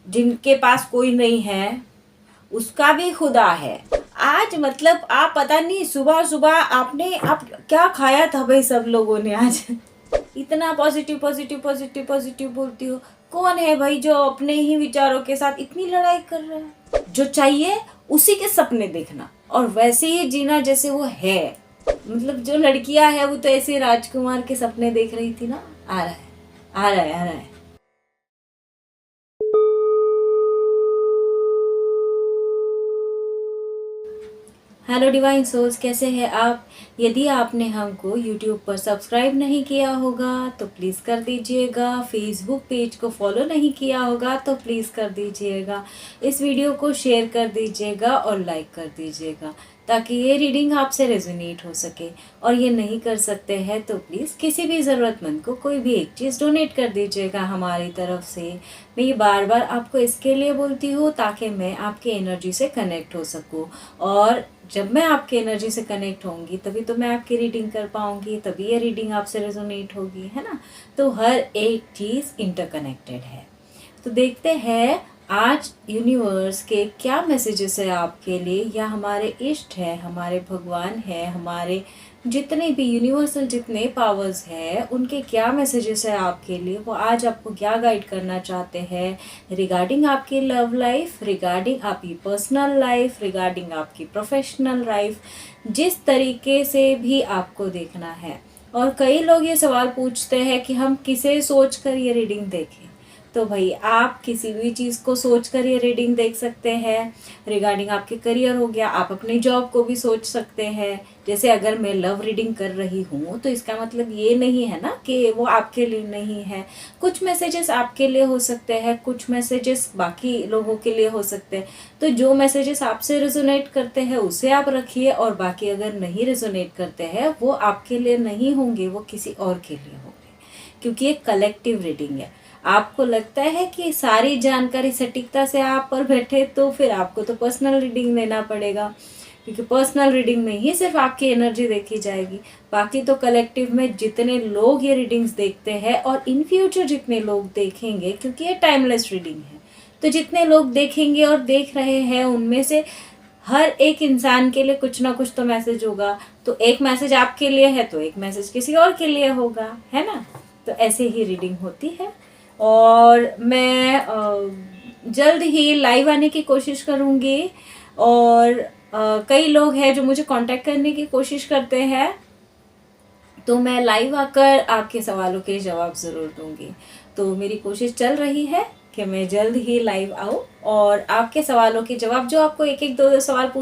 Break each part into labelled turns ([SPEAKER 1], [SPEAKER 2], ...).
[SPEAKER 1] जिनके पास कोई नहीं है उसका भी खुदा है। आज मतलब आप पता नहीं सुबह सुबह आप क्या खाया था भाई सब लोगों ने आज। इतना पॉजिटिव पॉजिटिव पॉजिटिव पॉजिटिव बोलती हो। कौन है भाई जो अपने ही विचारों के साथ इतनी लड़ाई कर रहा है? जो चाहिए उसी के सपने देखना और वैसे ही जीना जैसे वो है। मतलब जो लड़कियां है वो तो ऐसे राजकुमार के सपने देख रही थी ना। आ रहा है आ रहा है आ रहा है। हेलो डिवाइन सोल्स, कैसे हैं आप? यदि आपने हमको यूट्यूब पर सब्सक्राइब नहीं किया होगा तो प्लीज़ कर दीजिएगा। फेसबुक पेज को फॉलो नहीं किया होगा तो प्लीज़ कर दीजिएगा। इस वीडियो को शेयर कर दीजिएगा और लाइक कर दीजिएगा ताकि ये रीडिंग आपसे रेजोनेट हो सके। और ये नहीं कर सकते हैं तो प्लीज़ किसी भी ज़रूरतमंद को कोई भी एक चीज़ डोनेट कर दीजिएगा हमारी तरफ से। मैं ये बार बार आपको इसके लिए बोलती हूँ ताकि मैं आपकी एनर्जी से कनेक्ट हो सकूँ, और जब मैं आपकी एनर्जी से कनेक्ट होंगी तभी तो मैं आपकी रीडिंग कर पाऊंगी, तभी ये रीडिंग आपसे रेजोनेट होगी, है ना। तो हर एक चीज़ इंटरकनेक्टेड है। तो देखते हैं आज यूनिवर्स के क्या मैसेजेस है आपके लिए, या हमारे इष्ट है, हमारे भगवान है, हमारे जितने भी यूनिवर्सल जितने पावर्स हैं उनके क्या मैसेजेस है आपके लिए। वो आज आपको क्या गाइड करना चाहते हैं रिगार्डिंग आपकी लव लाइफ, रिगार्डिंग आपकी पर्सनल लाइफ, रिगार्डिंग आपकी प्रोफेशनल लाइफ, जिस तरीके से भी आपको देखना है। और कई लोग ये सवाल पूछते हैं कि हम किसे सोच कर ये रीडिंग देखें। तो भाई आप किसी भी चीज़ को सोच कर ये रीडिंग देख सकते हैं। रिगार्डिंग आपके करियर हो गया, आप अपनी जॉब को भी सोच सकते हैं। जैसे अगर मैं लव रीडिंग कर रही हूँ तो इसका मतलब ये नहीं है ना कि वो आपके लिए नहीं है। कुछ मैसेजेस आपके लिए हो सकते हैं, कुछ मैसेजेस बाकी लोगों के लिए हो सकते हैं। तो जो मैसेजेस आपसे रेजोनेट करते हैं उसे आप रखिए, और बाकी अगर नहीं रेजोनेट करते हैं वो आपके लिए नहीं होंगे, वो किसी और के लिए होंगे, क्योंकि ये कलेक्टिव रीडिंग है। आपको लगता है कि सारी जानकारी सटीकता से आप पर बैठे तो फिर आपको तो पर्सनल रीडिंग लेना पड़ेगा, क्योंकि पर्सनल रीडिंग में ही सिर्फ आपकी एनर्जी देखी जाएगी। बाकी तो कलेक्टिव में जितने लोग ये रीडिंग्स देखते हैं और इन फ्यूचर जितने लोग देखेंगे, क्योंकि ये टाइमलेस रीडिंग है, तो जितने लोग देखेंगे और देख रहे हैं उनमें से हर एक इंसान के लिए कुछ ना कुछ तो मैसेज होगा। तो एक मैसेज आपके लिए है तो एक मैसेज किसी और के लिए होगा, है ना। तो ऐसे ही रीडिंग होती है। और मैं जल्द ही लाइव आने की कोशिश करूँगी, और कई लोग हैं जो मुझे कांटेक्ट करने की कोशिश करते हैं, तो मैं लाइव आकर आपके सवालों के जवाब ज़रूर दूंगी। तो मेरी कोशिश चल रही है कि मैं जल्द ही लाइव आऊँ और आपके सवालों के जवाब, जो आपको एक एक दो दो सवाल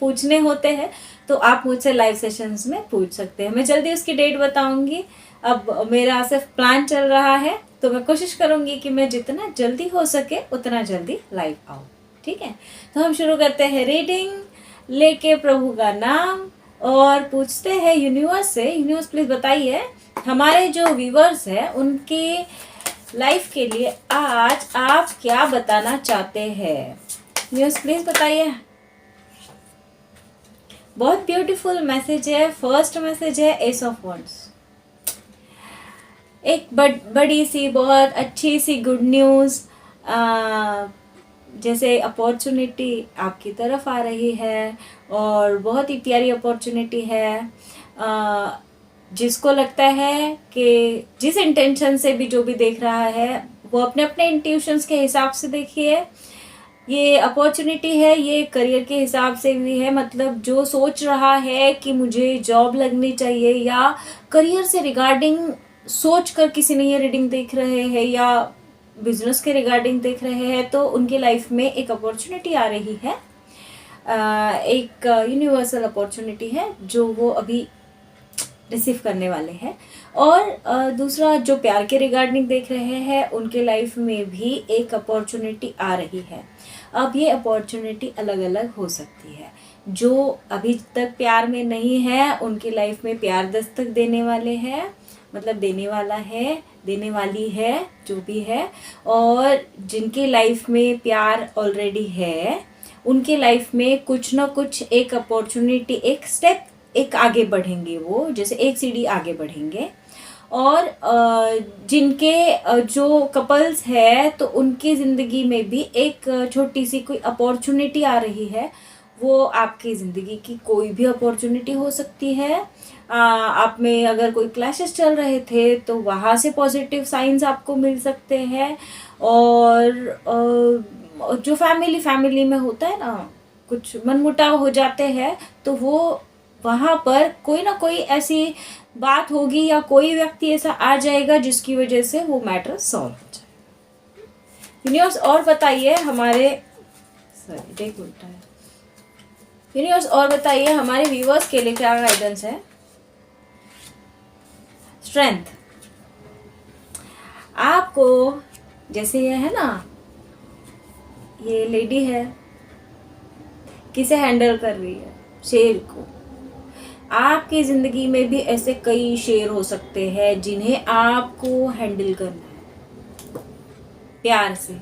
[SPEAKER 1] पूछने होते हैं तो आप मुझसे लाइव सेशंस में पूछ सकते हैं। मैं जल्दी उसकी डेट बताऊंगी। अब मेरा सिर्फ प्लान चल रहा है, तो मैं कोशिश करूंगी कि मैं जितना जल्दी हो सके उतना जल्दी लाइव आऊँ। ठीक है, तो हम शुरू करते हैं रीडिंग लेके प्रभु का नाम, और पूछते हैं यूनिवर्स से। यूनिवर्स प्लीज बताइए हमारे जो व्यूवर्स हैं उनके लाइफ के लिए आज आप क्या बताना चाहते हैं। यूनिवर्स प्लीज बताइए। बहुत ब्यूटीफुल मैसेज है। फर्स्ट मैसेज है एस ऑफ वंड्स। एक बड़ी सी बहुत अच्छी सी गुड न्यूज़, जैसे अपॉर्चुनिटी आपकी तरफ आ रही है, और बहुत ही प्यारी अपॉर्चुनिटी है। जिसको लगता है कि जिस इंटेंशन से भी जो भी देख रहा है वो अपने अपने इंट्यूशंस के हिसाब से देखिए। ये अपॉर्चुनिटी है, ये करियर के हिसाब से भी है। मतलब जो सोच रहा है कि मुझे जॉब लगनी चाहिए, या करियर से रिगार्डिंग सोच कर किसी ने ये रीडिंग देख रहे हैं, या बिजनेस के रिगार्डिंग देख रहे हैं, तो उनकी लाइफ में एक अपॉर्चुनिटी आ रही है। एक यूनिवर्सल अपॉर्चुनिटी है जो वो अभी रिसीव करने वाले हैं। और दूसरा, जो प्यार के रिगार्डिंग देख रहे हैं उनके लाइफ में भी एक अपॉर्चुनिटी आ रही है। अब ये अपॉर्चुनिटी अलग अलग हो सकती है। जो अभी तक प्यार में नहीं है उनकी लाइफ में प्यार दस्तक देने वाले हैं, मतलब देने वाला है, देने वाली है, जो भी है। और जिनकी लाइफ में प्यार ऑलरेडी है उनके लाइफ में कुछ ना कुछ एक अपॉर्चुनिटी, एक स्टेप एक आगे बढ़ेंगे, वो जैसे एक सीढ़ी आगे बढ़ेंगे। और जिनके जो कपल्स है तो उनकी ज़िंदगी में भी एक छोटी सी कोई अपॉर्चुनिटी आ रही है। वो आपकी ज़िंदगी की कोई भी अपॉर्चुनिटी हो सकती है। आप में अगर कोई क्लैशेस चल रहे थे तो वहाँ से पॉजिटिव साइंस आपको मिल सकते हैं। और जो फैमिली में होता है ना, कुछ मनमुटाव हो जाते हैं, तो वो वहाँ पर कोई ना कोई ऐसी बात होगी या कोई व्यक्ति ऐसा आ जाएगा जिसकी वजह से वो मैटर सॉल्व हो जाए। यूनिवर्स और बताइए हमारे देख उल्टा है। यूनिवर्स और बताइए हमारे व्यूअर्स के लिए क्या गाइडेंस है। स्ट्रेंथ। आपको जैसे ये है ना, ये लेडी है, किसे हैंडल कर रही है? शेर को। आपकी जिंदगी में भी ऐसे कई शेर हो सकते हैं जिन्हें आपको हैंडल करना है प्यार से,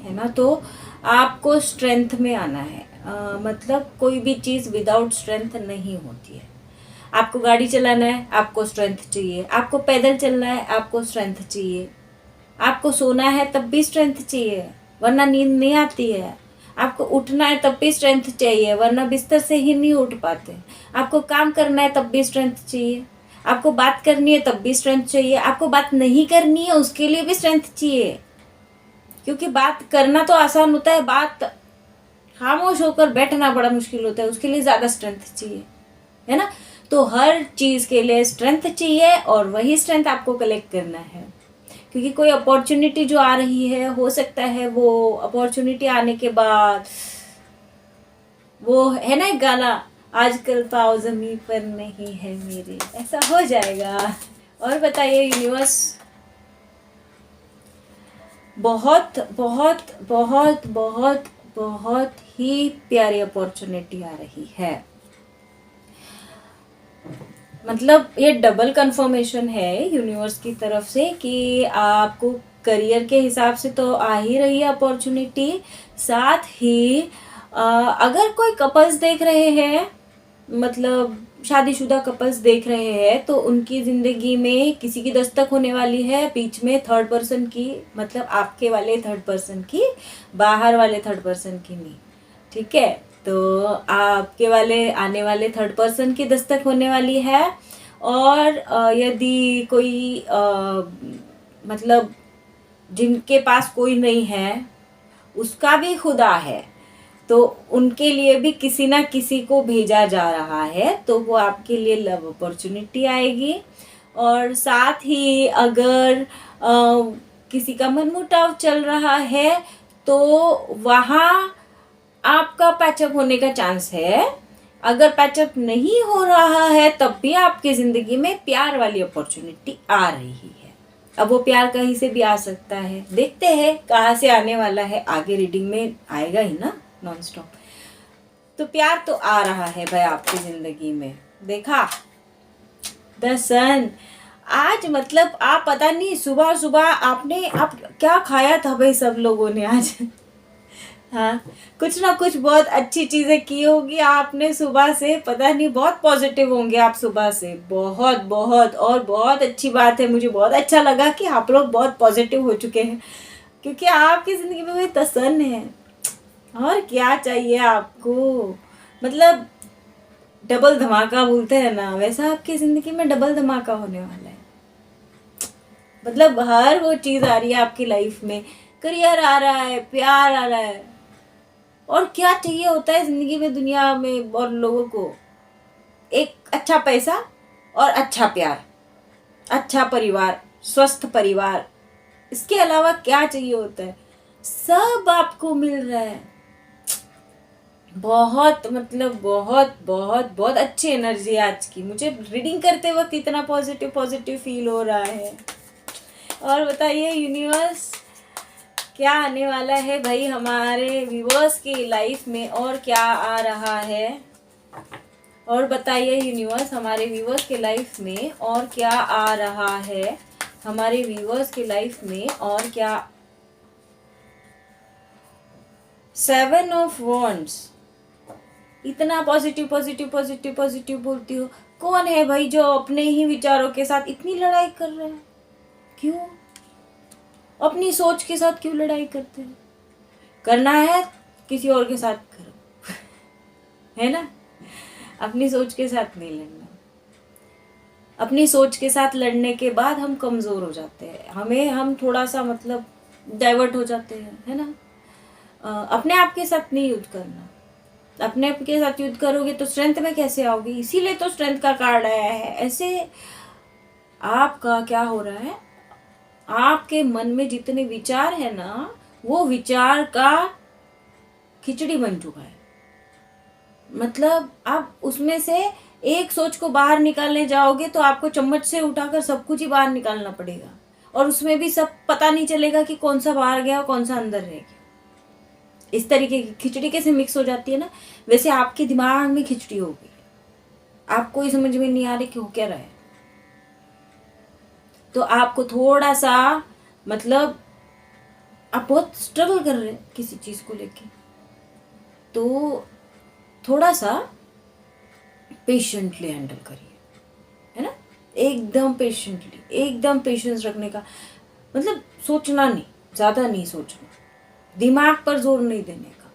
[SPEAKER 1] है ना। तो आपको स्ट्रेंथ में आना है। मतलब कोई भी चीज़ विदाउट स्ट्रेंथ नहीं होती है। आपको गाड़ी चलाना है, आपको स्ट्रेंथ चाहिए। आपको पैदल चलना है, आपको स्ट्रेंथ चाहिए। आपको सोना है तब भी स्ट्रेंथ चाहिए, वरना नींद नहीं आती है। आपको उठना है तब भी स्ट्रेंथ चाहिए, वरना बिस्तर से ही नहीं उठ पाते। आपको काम करना है तब भी स्ट्रेंथ चाहिए। आपको बात करनी है तब भी स्ट्रेंथ चाहिए। आपको बात नहीं करनी है उसके लिए भी स्ट्रेंथ चाहिए, क्योंकि बात करना तो आसान होता है, बात खामोश होकर बैठना बड़ा मुश्किल होता है, उसके लिए ज़्यादा स्ट्रेंथ चाहिए, है ना। तो हर चीज़ के लिए स्ट्रेंथ चाहिए और वही स्ट्रेंथ आपको कलेक्ट करना है। क्योंकि कोई अपॉर्चुनिटी जो आ रही है, हो सकता है वो अपॉर्चुनिटी आने के बाद, वो है ना एक गाना, आजकल पाँव ज़मीन पर नहीं है मेरे, ऐसा हो जाएगा। और बताइए यूनिवर्स, बहुत बहुत बहुत बहुत बहुत ही प्यारी अपॉर्चुनिटी आ रही है। मतलब ये डबल कंफर्मेशन है यूनिवर्स की तरफ से कि आपको करियर के हिसाब से तो आ ही रही है अपॉर्चुनिटी, साथ ही अगर कोई कपल्स देख रहे हैं, मतलब शादीशुदा कपल्स देख रहे हैं, तो उनकी ज़िंदगी में किसी की दस्तक होने वाली है बीच में थर्ड पर्सन की, मतलब आपके वाले थर्ड पर्सन की, बाहर वाले थर्ड पर्सन की नहीं, ठीक है। तो आपके वाले आने वाले थर्ड पर्सन की दस्तक होने वाली है। और यदि कोई मतलब जिनके पास कोई नहीं है, उसका भी खुदा है, तो उनके लिए भी किसी ना किसी को भेजा जा रहा है, तो वो आपके लिए लव अपॉर्चुनिटी आएगी। और साथ ही अगर किसी का मनमुटाव चल रहा है तो वहाँ आपका पैचअप होने का चांस है। अगर पैचअप नहीं हो रहा है तब भी आपकी ज़िंदगी में प्यार वाली अपॉर्चुनिटी आ रही है। अब वो प्यार कहीं से भी आ सकता है, देखते हैं कहाँ से आने वाला है, आगे रीडिंग में आएगा ही ना नॉन स्टॉप। तो प्यार तो आ रहा है भाई आपकी ज़िंदगी में। देखा द सन। आज मतलब आप पता नहीं सुबह सुबह आप क्या खाया था भाई सब लोगों ने आज। हाँ, कुछ ना कुछ बहुत अच्छी चीज़ें की होगी आपने सुबह से, पता नहीं, बहुत पॉजिटिव होंगे आप सुबह से, बहुत बहुत। और बहुत अच्छी बात है, मुझे बहुत अच्छा लगा कि आप लोग बहुत पॉजिटिव हो चुके हैं, क्योंकि आपकी ज़िंदगी में वही तसन्न है। और क्या चाहिए आपको, मतलब डबल धमाका बोलते हैं ना, वैसा आपकी ज़िंदगी में डबल धमाका होने वाला है। मतलब हर वो चीज़ आ रही है आपकी लाइफ में, करियर आ रहा है, प्यार आ रहा है। और क्या चाहिए होता है ज़िंदगी में, दुनिया में और लोगों को? एक अच्छा पैसा और अच्छा प्यार, अच्छा परिवार, स्वस्थ परिवार, इसके अलावा क्या चाहिए होता है? सब आपको मिल रहा है। बहुत मतलब बहुत बहुत बहुत अच्छी एनर्जी आज की, मुझे रीडिंग करते वक्त इतना पॉजिटिव पॉजिटिव फील हो रहा है। और बताइए यूनिवर्स, क्या आने वाला है भाई हमारे व्यूअर्स की लाइफ में, और क्या आ रहा है? और बताइए यूनिवर्स, हमारे व्यूअर्स के लाइफ में और क्या आ रहा है? हमारे व्यूअर्स की लाइफ में और क्या? 7 ऑफ वॉन्ड्स, इतना पॉजिटिव पॉजिटिव पॉजिटिव पॉजिटिव बोलती हो, कौन है भाई जो अपने ही विचारों के साथ इतनी लड़ाई कर रहा है? क्यों? अपनी सोच के साथ क्यों लड़ाई करते हैं? करना है किसी और के साथ करो है ना, अपनी सोच के साथ नहीं लड़ना। अपनी सोच के साथ लड़ने के बाद हम कमजोर हो जाते हैं, हम थोड़ा सा मतलब डाइवर्ट हो जाते हैं, है ना। अपने आप के साथ नहीं युद्ध करना। अपने आप के साथ युद्ध करोगे तो स्ट्रेंथ में कैसे आओगे? इसीलिए तो स्ट्रेंथ का कार्ड आया है। ऐसे आपका क्या हो रहा है, आपके मन में जितने विचार है ना, वो विचार का खिचड़ी बन चुका है। मतलब आप उसमें से एक सोच को बाहर निकालने जाओगे तो आपको चम्मच से उठाकर सब कुछ ही बाहर निकालना पड़ेगा, और उसमें भी सब पता नहीं चलेगा कि कौन सा बाहर गया और कौन सा अंदर रह गया। इस तरीके की खिचड़ी कैसे मिक्स हो जाती है ना, वैसे आपके दिमाग में खिचड़ी हो गई, आपको ही समझ में नहीं आ रही कि हो क्या रहा है। तो आपको थोड़ा सा मतलब आप बहुत स्ट्रगल कर रहे हैं किसी चीज को लेके, तो थोड़ा सा पेशेंटली हैंडल करिए, है ना। एकदम पेशेंटली, एकदम पेशेंस रखने का मतलब सोचना नहीं, ज्यादा नहीं सोचना, दिमाग पर जोर नहीं देने का,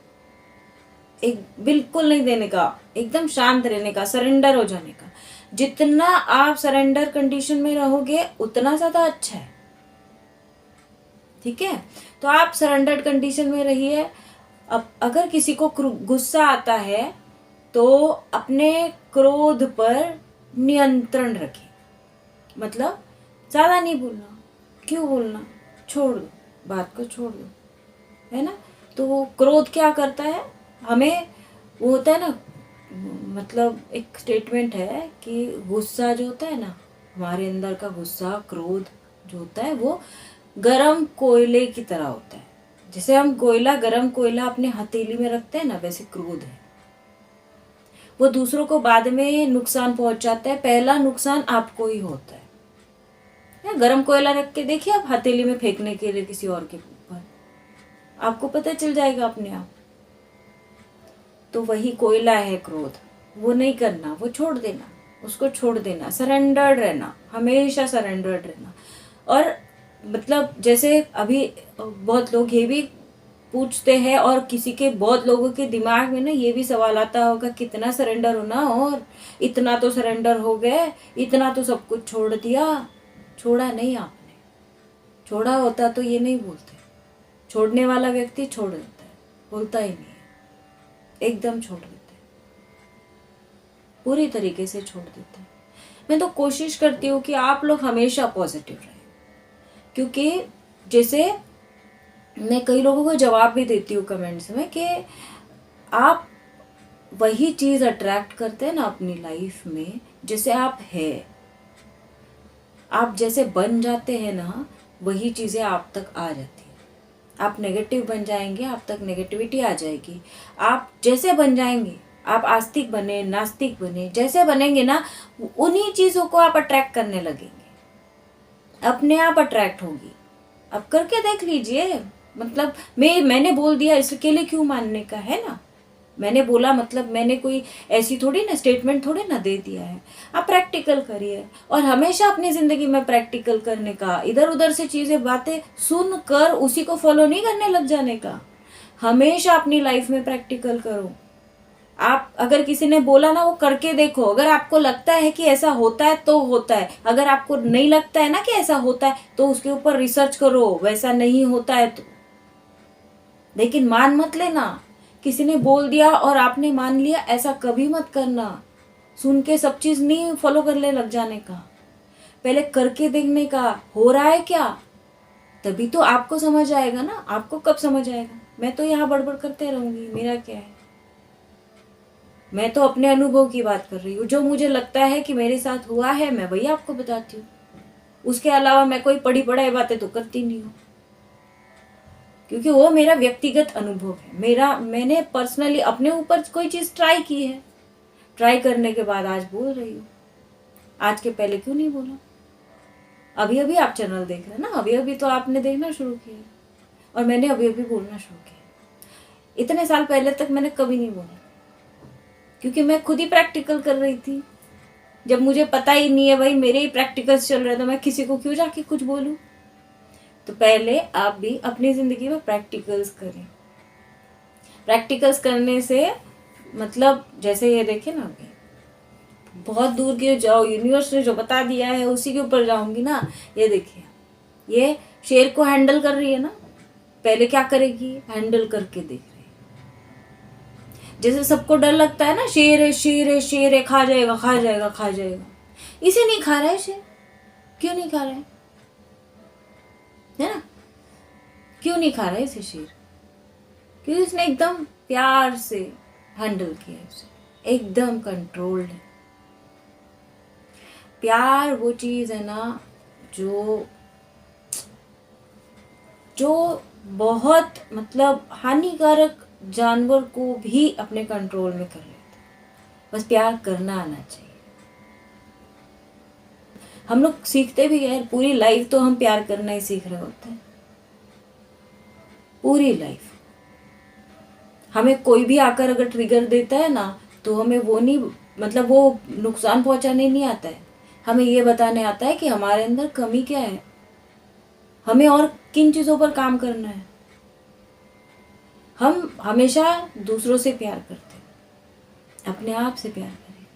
[SPEAKER 1] एक बिल्कुल नहीं देने का, एकदम शांत रहने का, सरेंडर हो जाने का। जितना आप सरेंडर कंडीशन में रहोगे उतना ज्यादा अच्छा है, ठीक है। तो आप सरेंडर्ड कंडीशन में रहिए। अब अगर किसी को गुस्सा आता है तो अपने क्रोध पर नियंत्रण रखें, मतलब ज्यादा नहीं बोलना। क्यों बोलना? छोड़ दो, बात को छोड़ दो, है ना। तो क्रोध क्या करता है हमें, वो होता है ना, मतलब एक स्टेटमेंट है कि गुस्सा जो होता है ना, हमारे अंदर का गुस्सा, क्रोध जो होता है वो गरम कोयले की तरह होता है। जैसे हम गरम कोयला अपने हथेली में रखते हैं ना, वैसे क्रोध है। वो दूसरों को बाद में नुकसान पहुंचाता है, पहला नुकसान आपको ही होता है। या गरम कोयला रख के देखिए आप हथेली में फेंकने के लिए किसी और के ऊपर, आपको पता चल जाएगा अपने आप। तो वही कोयला है क्रोध, वो नहीं करना, वो छोड़ देना, उसको छोड़ देना, सरेंडर्ड रहना, हमेशा सरेंडर्ड रहना। और मतलब जैसे अभी बहुत लोग ये भी पूछते हैं, और किसी के बहुत लोगों के दिमाग में ना ये भी सवाल आता होगा, कितना सरेंडर होना, और इतना तो सरेंडर हो गए, इतना तो सब कुछ छोड़ दिया। छोड़ा नहीं आपने, छोड़ा होता तो ये नहीं बोलते। छोड़ने वाला व्यक्ति छोड़ देता है, बोलता ही नहीं है, एकदम छोड़ देता है, पूरी तरीके से छोड़ देता है। मैं तो कोशिश करती हूँ कि आप लोग हमेशा पॉजिटिव रहें, क्योंकि जैसे मैं कई लोगों को जवाब भी देती हूँ कमेंट्स में कि आप वही चीज अट्रैक्ट करते हैं ना अपनी लाइफ में, जैसे आप है, आप जैसे बन जाते हैं ना, वही चीजें आप तक आ जाती है। आप नेगेटिव बन जाएंगे, आप तक नेगेटिविटी आ जाएगी। आप जैसे बन जाएंगे, आप आस्तिक बने, नास्तिक बने, जैसे बनेंगे ना, उन्हीं चीजों को आप अट्रैक्ट करने लगेंगे, अपने आप अट्रैक्ट होगी। अब करके देख लीजिए। मतलब मैंने बोल दिया इसके लिए क्यों मानने का, है ना। मैंने बोला मतलब मैंने कोई ऐसी थोड़ी ना स्टेटमेंट थोड़ी ना दे दिया है। आप प्रैक्टिकल करिए, और हमेशा अपनी जिंदगी में प्रैक्टिकल करने का, इधर उधर से चीजें बातें सुनकर उसी को फॉलो नहीं करने लग जाने का। हमेशा अपनी लाइफ में प्रैक्टिकल करो। आप अगर किसी ने बोला ना, वो करके देखो। अगर आपको लगता है कि ऐसा होता है तो होता है, अगर आपको नहीं लगता है ना कि ऐसा होता है तो उसके ऊपर रिसर्च करो, वैसा नहीं होता है तो। लेकिन मान मत लेना, किसी ने बोल दिया और आपने मान लिया, ऐसा कभी मत करना। सुन के सब चीज नहीं फॉलो करने लग जाने का, पहले करके देखने का, हो रहा है क्या, तभी तो आपको समझ आएगा ना। आपको कब समझ आएगा? मैं तो यहाँ बड़बड़ करते रहूंगी, मेरा क्या है। मैं तो अपने अनुभव की बात कर रही हूँ, जो मुझे लगता है कि मेरे साथ हुआ है मैं वही आपको बताती हूँ। उसके अलावा मैं कोई पढ़ी पढ़ाई बातें तो करती नहीं हूँ, क्योंकि वो मेरा व्यक्तिगत अनुभव है। मैंने पर्सनली अपने ऊपर कोई चीज ट्राई की है, ट्राई करने के बाद आज बोल रही हूँ। आज के पहले क्यों नहीं बोला? अभी अभी आप चैनल देख रहे हैं ना, अभी अभी तो आपने देखना शुरू किया, और मैंने अभी अभी बोलना शुरू किया। इतने साल पहले तक मैंने कभी नहीं बोला, क्योंकि मैं खुद ही प्रैक्टिकल कर रही थी। जब मुझे पता ही नहीं है भाई, मेरे ही प्रैक्टिकल्स चल रहे, तो मैं किसी को क्यों जाके कुछ बोलूं। तो पहले आप भी अपनी ज़िंदगी में प्रैक्टिकल्स करें। प्रैक्टिकल्स करने से मतलब जैसे ये देखे ना, अभी बहुत दूर के जाओ, यूनिवर्स ने जो बता दिया है उसी के ऊपर जाऊंगी ना। ये देखिए, ये शेर को हैंडल कर रही है ना, पहले क्या करेगी, हैंडल करके देख रही है। जैसे सबको डर लगता है ना, शेर है शेर है शेर है, खा जाएगा खा जाएगा खा जाएगा, इसे नहीं खा रहा है शेर। क्यों नहीं खा रहा है ना, क्यों नहीं खा रहा है इसे शेर? क्योंकि उसने एकदम प्यार से हैंडल किया है उसे, एकदम कंट्रोल्ड है। प्यार वो चीज़ है ना जो बहुत मतलब हानिकारक जानवर को भी अपने कंट्रोल में कर लेता है। बस प्यार करना आना चाहिए। हम लोग सीखते भी हैं, पूरी लाइफ तो हम प्यार करना ही सीख रहे होते हैं, पूरी लाइफ। हमें कोई भी आकर अगर ट्रिगर देता है ना, तो हमें वो नहीं, मतलब वो नुकसान पहुंचाने नहीं आता है, हमें ये बताने आता है कि हमारे अंदर कमी क्या है, हमें और किन चीज़ों पर काम करना है। हम हमेशा दूसरों से प्यार करते हैं, अपने आप से प्यार करें।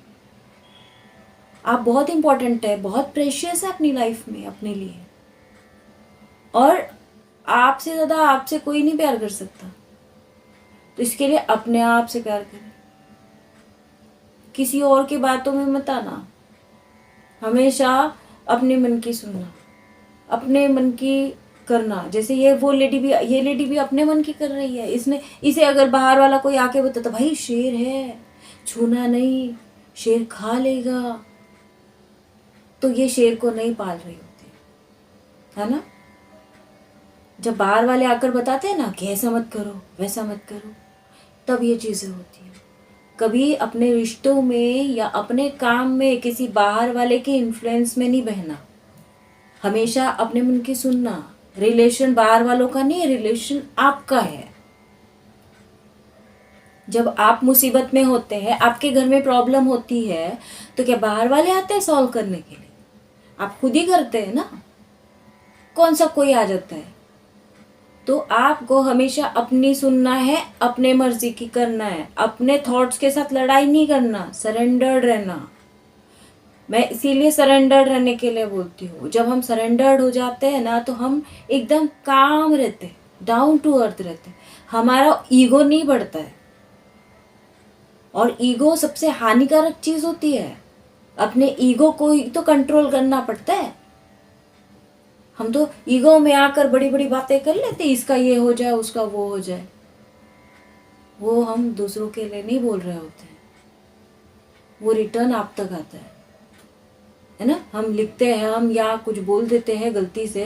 [SPEAKER 1] आप बहुत इंपॉर्टेंट है, बहुत प्रेशियस है अपनी लाइफ में अपने लिए, और आपसे ज़्यादा आपसे कोई नहीं प्यार कर सकता। तो इसके लिए अपने आप से प्यार करें, किसी और की बातों में मत आना, हमेशा अपने मन की सुनना, अपने मन की करना। जैसे ये लेडी भी अपने मन की कर रही है। इसे अगर बाहर वाला कोई आके बताता भाई शेर है, छूना नहीं, शेर खा लेगा, तो ये शेर को नहीं पाल रही होती है ना। जब बाहर वाले आकर बताते हैं ना कि ऐसा मत करो वैसा मत करो, तब ये चीज़ें होती हैं। कभी अपने रिश्तों में या अपने काम में किसी बाहर वाले के इन्फ्लुएंस में नहीं बहना, हमेशा अपने मन की सुनना। रिलेशन बाहर वालों का नहीं, रिलेशन आपका है। जब आप मुसीबत में होते हैं, आपके घर में प्रॉब्लम होती है, तो क्या बाहर वाले आते हैं सॉल्व करने के लिए? आप खुद ही करते हैं ना, कौन सा कोई आ जाता है? तो आपको हमेशा अपनी सुनना है, अपने मर्जी की करना है, अपने थॉट्स के साथ लड़ाई नहीं करना, सरेंडर्ड रहना। मैं इसीलिए सरेंडर्ड रहने के लिए बोलती हूँ। जब हम सरेंडर्ड हो जाते हैं ना, तो हम एकदम काम रहते हैं, डाउन टू अर्थ रहते हैं, हमारा ईगो नहीं बढ़ता है। और ईगो सबसे हानिकारक चीज़ होती है। अपने ईगो को ही तो कंट्रोल करना पड़ता है। हम तो ईगो में आकर बड़ी बड़ी बातें कर लेते, इसका ये हो जाए उसका वो हो जाए। वो हम दूसरों के लिए नहीं बोल रहे होते हैं, वो रिटर्न आप तक आता है ना। हम लिखते हैं, हम या कुछ बोल देते हैं गलती से,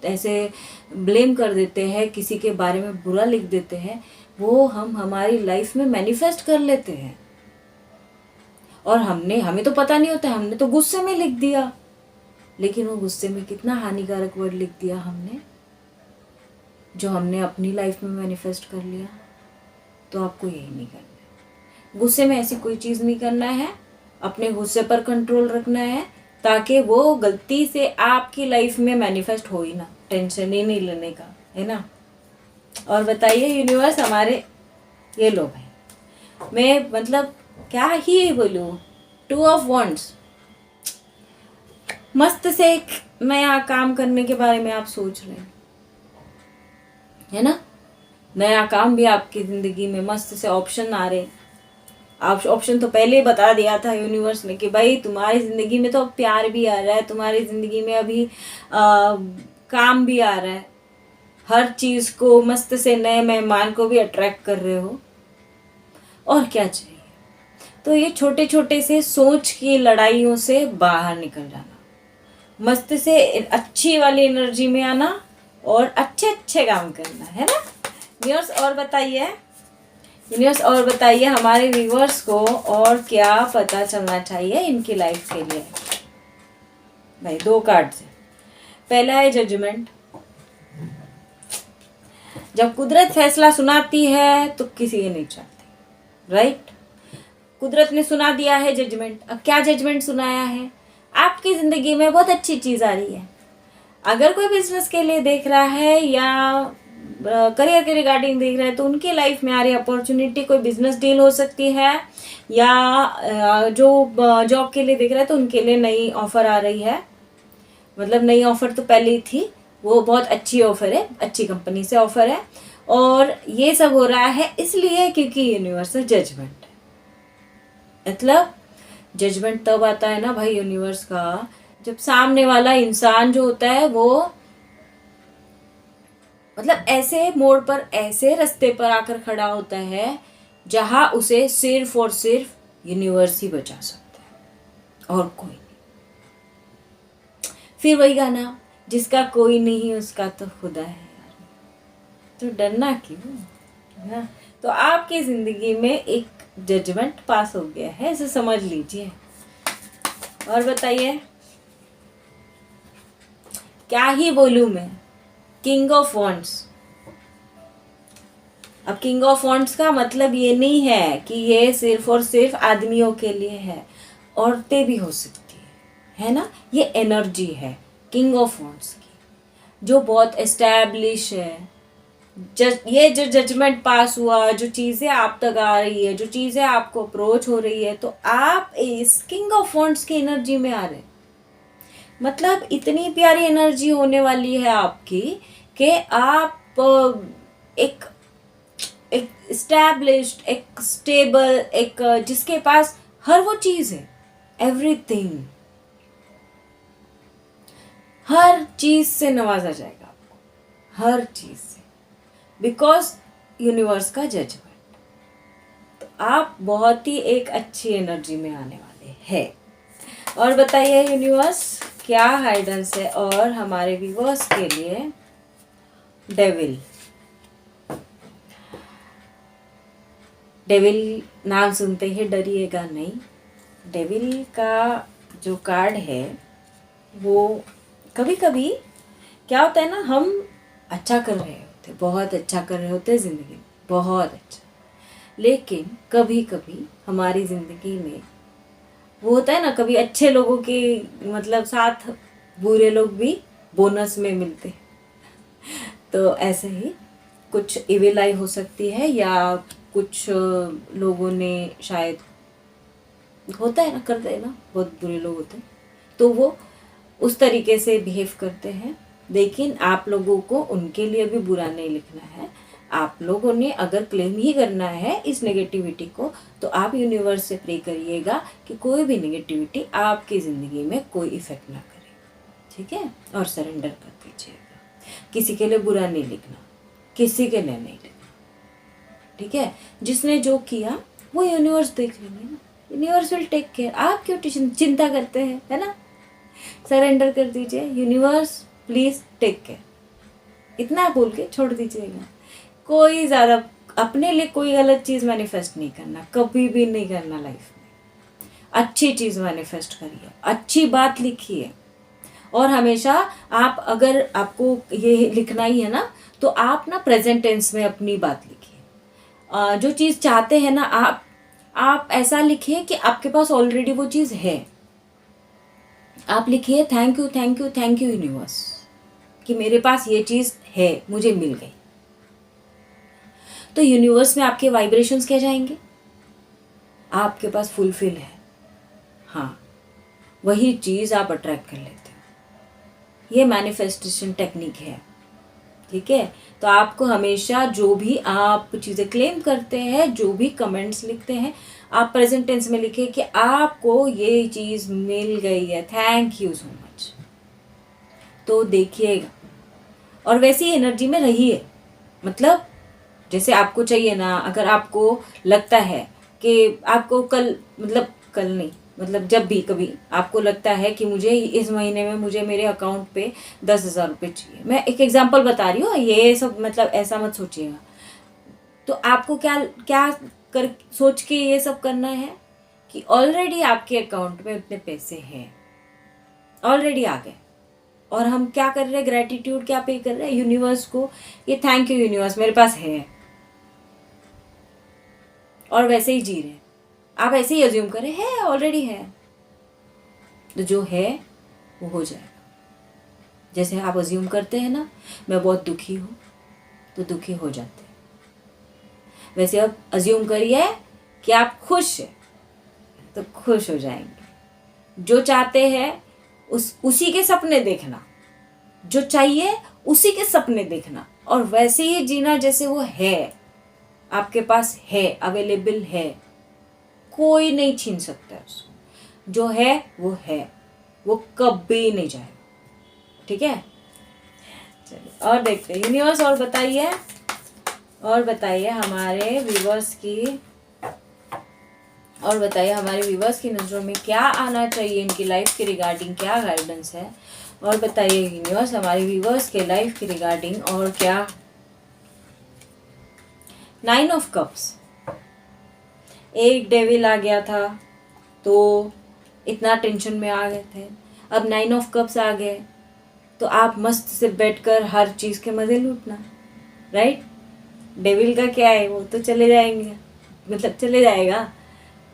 [SPEAKER 1] ऐसे ब्लेम कर देते हैं, किसी के बारे में बुरा लिख देते हैं, वो हम हमारी लाइफ में मैनिफेस्ट कर लेते हैं। और हमें तो पता नहीं होता, हमने तो गुस्से में लिख दिया, लेकिन वो गुस्से में कितना हानिकारक वर्ड लिख दिया हमने, जो हमने अपनी लाइफ में मैनिफेस्ट कर लिया। तो आपको यही नहीं करना है, गुस्से में ऐसी कोई चीज़ नहीं करना है, अपने गुस्से पर कंट्रोल रखना है, ताकि वो गलती से आपकी लाइफ में मैनिफेस्ट हो ही ना, टेंशन ही नहीं लेने का, है ना। और बताइए यूनिवर्स हमारे, ये लो भाई, मैं मतलब क्या ही बोलूँ, 2 ऑफ वॉन्ड्स, मस्त से एक नया काम करने के बारे में आप सोच रहे हैं, है ना। नया काम भी आपकी ज़िंदगी में मस्त से ऑप्शन आ रहे। आप ऑप्शन तो पहले ही बता दिया था यूनिवर्स ने कि भाई तुम्हारी ज़िंदगी में तो अब प्यार भी आ रहा है, तुम्हारी ज़िंदगी में अभी काम भी आ रहा है, हर चीज़ को मस्त से, नए मेहमान को भी अट्रैक्ट कर रहे हो, और क्या चाहिए। तो ये छोटे छोटे से सोच की लड़ाइयों से बाहर निकल जाना, मस्त से अच्छी वाली एनर्जी में आना और अच्छे अच्छे काम करना, है ना। यूनिवर्स और बताइए हमारे व्यूअर्स को और क्या पता चलना चाहिए इनकी लाइफ के लिए। भाई 2 कार्ड से, पहला है जजमेंट। जब कुदरत फैसला सुनाती है तो किसी ये नहीं चाहती, राइट। कुदरत ने सुना दिया है जजमेंट। अब क्या जजमेंट सुनाया है? आपकी ज़िंदगी में बहुत अच्छी चीज़ आ रही है। अगर कोई बिजनेस के लिए देख रहा है या करियर के रिगार्डिंग देख रहा है तो उनकी लाइफ में आ रही अपॉर्चुनिटी, कोई बिजनेस डील हो सकती है, या जो जॉब के लिए देख रहा है तो उनके लिए नई ऑफर आ रही है। मतलब नई ऑफर तो पहले ही थी, वो बहुत अच्छी ऑफर है, अच्छी कंपनी से ऑफर है। और ये सब हो रहा है इसलिए क्योंकि यूनिवर्सल जजमेंट है। मतलब जजमेंट तब आता है ना भाई यूनिवर्स का, जब सामने वाला इंसान जो होता है वो मतलब ऐसे मोड़ पर, ऐसे रास्ते पर आकर खड़ा होता है जहां उसे सिर्फ और सिर्फ यूनिवर्स ही बचा सकता है और कोई नहीं। फिर वही गाना, जिसका कोई नहीं उसका तो खुदा है यार, तो डरना क्यों ना। तो आपकी जिंदगी में एक जजमेंट पास हो गया है, इसे समझ लीजिए। और बताइए क्या ही बोलूं मैं। King of wands. अब किंग ऑफ वॉन्ड्स का मतलब ये नहीं है कि ये सिर्फ और सिर्फ आदमियों के लिए है, औरतें भी हो सकती है ना। ये एनर्जी है किंग ऑफ वॉन्ड्स की, जो बहुत एस्टैब्लिश है। ये जो जजमेंट पास हुआ, जो चीज़ें आप तक आ रही है, जो चीज़ें आपको अप्रोच हो रही है, तो आप इस किंग ऑफ वॉन्ड्स की एनर्जी में आ रहे। मतलब इतनी प्यारी एनर्जी होने वाली है आपकी कि आप एक एक स्टैब्लिश्ड, एक स्टेबल, एक जिसके पास हर वो चीज़ है, एवरीथिंग, हर चीज़ से नवाजा जाएगा आपको, हर चीज़ से, बिकॉज यूनिवर्स का जजमेंट। तो आप बहुत ही एक अच्छी एनर्जी में आने वाले हैं। और बताइए यूनिवर्स क्या गाइडेंस है और हमारे व्यूअर्स के लिए। डेविल। डेविल नाम सुनते ही डरिएगा नहीं। डेविल का जो कार्ड है वो कभी कभी क्या होता है ना, हम अच्छा कर रहे होते, बहुत अच्छा कर रहे होते ज़िंदगी में, बहुत अच्छा, लेकिन कभी कभी हमारी ज़िंदगी में वो होता है ना, कभी अच्छे लोगों के मतलब साथ बुरे लोग भी बोनस में मिलते। तो ऐसे ही कुछ इविल आई हो सकती है, या कुछ लोगों ने शायद, होता है ना, करते हैं ना, बहुत बुरे लोग होते हैं, तो वो उस तरीके से बिहेव करते हैं। लेकिन आप लोगों को उनके लिए भी बुरा नहीं लिखना है। आप लोगों ने अगर क्लेम ही करना है इस नेगेटिविटी को, तो आप यूनिवर्स से प्रे करिएगा कि कोई भी नेगेटिविटी आपकी ज़िंदगी में कोई इफ़ेक्ट ना करे, ठीक है। और सरेंडर कर दीजिएगा। किसी के लिए बुरा नहीं लिखना, किसी के लिए नहीं लिखना, ठीक है। जिसने जो किया वो यूनिवर्स देख लेंगे ना, यूनिवर्स विल टेक केयर। आप क्यों चिंता करते हैं, है ना। सरेंडर कर दीजिए, यूनिवर्स प्लीज़ टेक केयर, इतना बोल के छोड़ दीजिएगा। कोई ज़्यादा अपने लिए कोई गलत चीज़ मैनिफेस्ट नहीं करना, कभी भी नहीं करना लाइफ में। अच्छी चीज़ मैनिफेस्ट करिए, अच्छी बात लिखिए। और हमेशा आप, अगर आपको ये लिखना ही है ना, तो आप ना प्रेजेंट टेंस में अपनी बात लिखिए। जो चीज़ चाहते हैं ना आप ऐसा लिखिए कि आपके पास ऑलरेडी वो चीज़ है। आप लिखिए thank you thank you thank you universe कि मेरे पास ये चीज़ है, मुझे मिल गई। तो यूनिवर्स में आपके वाइब्रेशंस क्या जाएंगे, आपके पास फुलफिल है, हाँ, वही चीज़ आप अट्रैक्ट कर लेते हो। ये मैनिफेस्टेशन टेक्निक है, ठीक है। तो आपको हमेशा जो भी आप चीज़ें क्लेम करते हैं, जो भी कमेंट्स लिखते हैं, आप प्रेजेंट टेंस में लिखिए कि आपको ये चीज़ मिल गई है, थैंक यू सो मच। तो देखिएगा, और वैसी एनर्जी में रहिए। मतलब जैसे आपको चाहिए ना, अगर आपको लगता है कि आपको कल, मतलब कल नहीं, मतलब जब भी कभी आपको लगता है कि मुझे इस महीने में मुझे मेरे अकाउंट पे 10,000 रुपये चाहिए, मैं एक एग्जांपल बता रही हूँ, ये सब मतलब ऐसा मत सोचिएगा। तो आपको क्या क्या कर सोच के ये सब करना है कि ऑलरेडी आपके अकाउंट में उतने पैसे हैं, ऑलरेडी आ गए। और हम क्या कर रहे हैं, ग्रेटिट्यूड क्या पे कर रहे हैं यूनिवर्स को, ये थैंक यू यूनिवर्स मेरे पास है, और वैसे ही जी रहे हैं। आप ऐसे ही अज्यूम करें है, ऑलरेडी है, तो जो है वो हो जाएगा। जैसे आप अज्यूम करते हैं ना, मैं बहुत दुखी हूँ, तो दुखी हो जाते हैं। वैसे अब अज्यूम करिए कि आप खुश हैं, तो खुश हो जाएंगे। जो चाहते हैं उसी के सपने देखना, जो चाहिए उसी के सपने देखना, और वैसे ही जीना जैसे वो है, आपके पास है, अवेलेबल है, कोई नहीं छीन सकता है उसको। जो है, वो कभी नहीं जाएगा। ठीक है, चलिए और देखते हैं यूनिवर्स। और बताइए हमारे व्यूवर्स की नज़रों में क्या आना चाहिए, इनकी लाइफ के रिगार्डिंग क्या गाइडेंस है। और बताइए यूनिवर्स हमारे व्यूवर्स के लाइफ के रिगार्डिंग और क्या। 9 ऑफ कप्स, एक डेविल आ गया था तो इतना टेंशन में आ गए थे, अब 9 ऑफ कप्स आ गए तो आप मस्त से बैठकर हर चीज़ के मज़े लूटना, राइट। डेविल का क्या है, वो तो चले जाएंगे, मतलब चले जाएगा,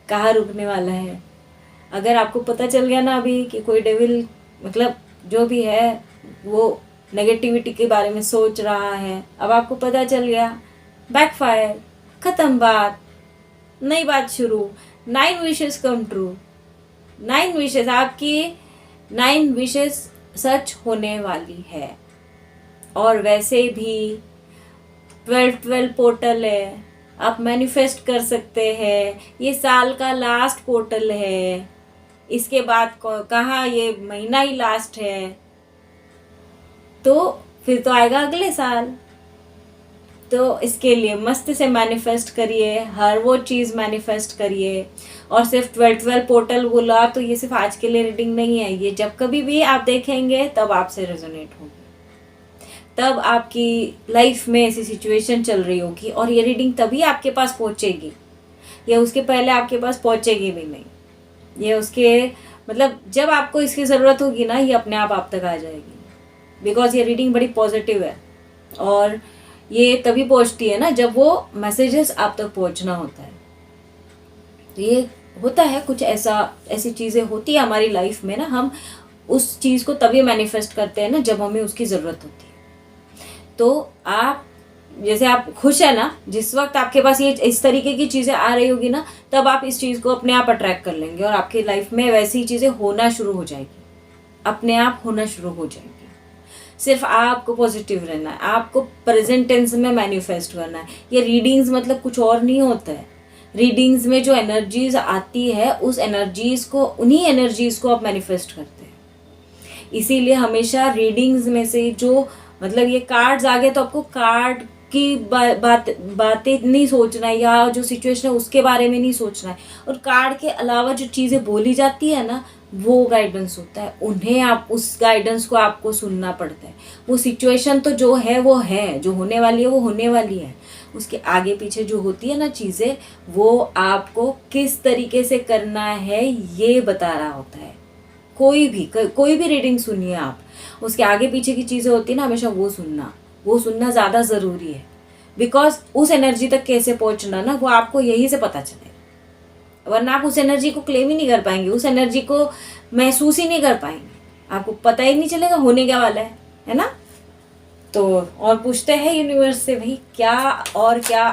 [SPEAKER 1] कहाँ रुकने वाला है। अगर आपको पता चल गया ना अभी कि कोई डेविल, मतलब जो भी है वो नेगेटिविटी के बारे में सोच रहा है, अब आपको पता चल गया, बैकफायर, खत्म बात, नई बात शुरू। 9 विशेस कम ट्रू, 9 विशेस, आपकी 9 विशेस सच होने वाली है। और वैसे भी 12 पोर्टल है, आप मैनिफेस्ट कर सकते हैं। ये साल का लास्ट पोर्टल है, इसके बाद कहाँ, ये महीना ही लास्ट है, तो फिर तो आएगा अगले साल। तो इसके लिए मस्त से मैनिफेस्ट करिए, हर वो चीज़ मैनिफेस्ट करिए। और सिर्फ 12 पोर्टल बोला तो ये सिर्फ आज के लिए रीडिंग नहीं है, ये जब कभी भी आप देखेंगे तब आपसे रेजोनेट होगी, तब आपकी लाइफ में ऐसी सिचुएशन चल रही होगी और ये रीडिंग तभी आपके पास पहुंचेगी, या उसके पहले आपके पास पहुंचेगी भी नहीं। ये उसके मतलब जब आपको इसकी ज़रूरत होगी ना, ये अपने आप तक आ जाएगी, बिकॉज ये रीडिंग बड़ी पॉजिटिव है। और ये तभी पहुंचती है ना जब वो मैसेजेस आप तक पहुंचना होता है। तो ये होता है कुछ ऐसी चीज़ें होती है हमारी लाइफ में ना, हम उस चीज़ को तभी मैनिफेस्ट करते हैं ना जब हमें उसकी ज़रूरत होती है। तो आप जैसे आप खुश है ना, जिस वक्त आपके पास ये इस तरीके की चीज़ें आ रही होगी ना, तब आप इस चीज़ को अपने आप अट्रैक्ट कर लेंगे और आपकी लाइफ में वैसी चीज़ें होना शुरू हो जाएगी, अपने आप होना शुरू हो जाएगी। सिर्फ आपको पॉजिटिव रहना है, आपको प्रेजेंट टेंस में मैनिफेस्ट करना है। ये रीडिंग्स मतलब कुछ और नहीं होता है। रीडिंग्स में जो एनर्जीज आती है उस एनर्जीज को, उन्हीं एनर्जीज को आप मैनिफेस्ट करते हैं। इसीलिए हमेशा रीडिंग्स में से जो मतलब ये कार्ड्स आ गए तो आपको कार्ड की बातें नहीं सोचना है, या जो सिचुएशन है उसके बारे में नहीं सोचना है। और कार्ड के अलावा जो चीज़ें बोली जाती है ना, वो गाइडेंस होता है, उन्हें आप उस गाइडेंस को आपको सुनना पड़ता है। वो सिचुएशन तो जो है वो है, जो होने वाली है वो होने वाली है, उसके आगे पीछे जो होती है ना चीज़ें, वो आपको किस तरीके से करना है ये बता रहा होता है। कोई भी रीडिंग सुनिए आप, उसके आगे पीछे की चीज़ें होती है ना, हमेशा वो सुनना ज़्यादा ज़रूरी है। बिकॉज उस एनर्जी तक कैसे पहुंचना ना, वो आपको यही से पता चलेगा, वरना आप उस एनर्जी को क्लेम ही नहीं कर पाएंगे, उस एनर्जी को महसूस ही नहीं कर पाएंगे, आपको पता ही नहीं चलेगा होने क्या वाला है ना। तो और पूछते हैं यूनिवर्स से, भाई क्या और क्या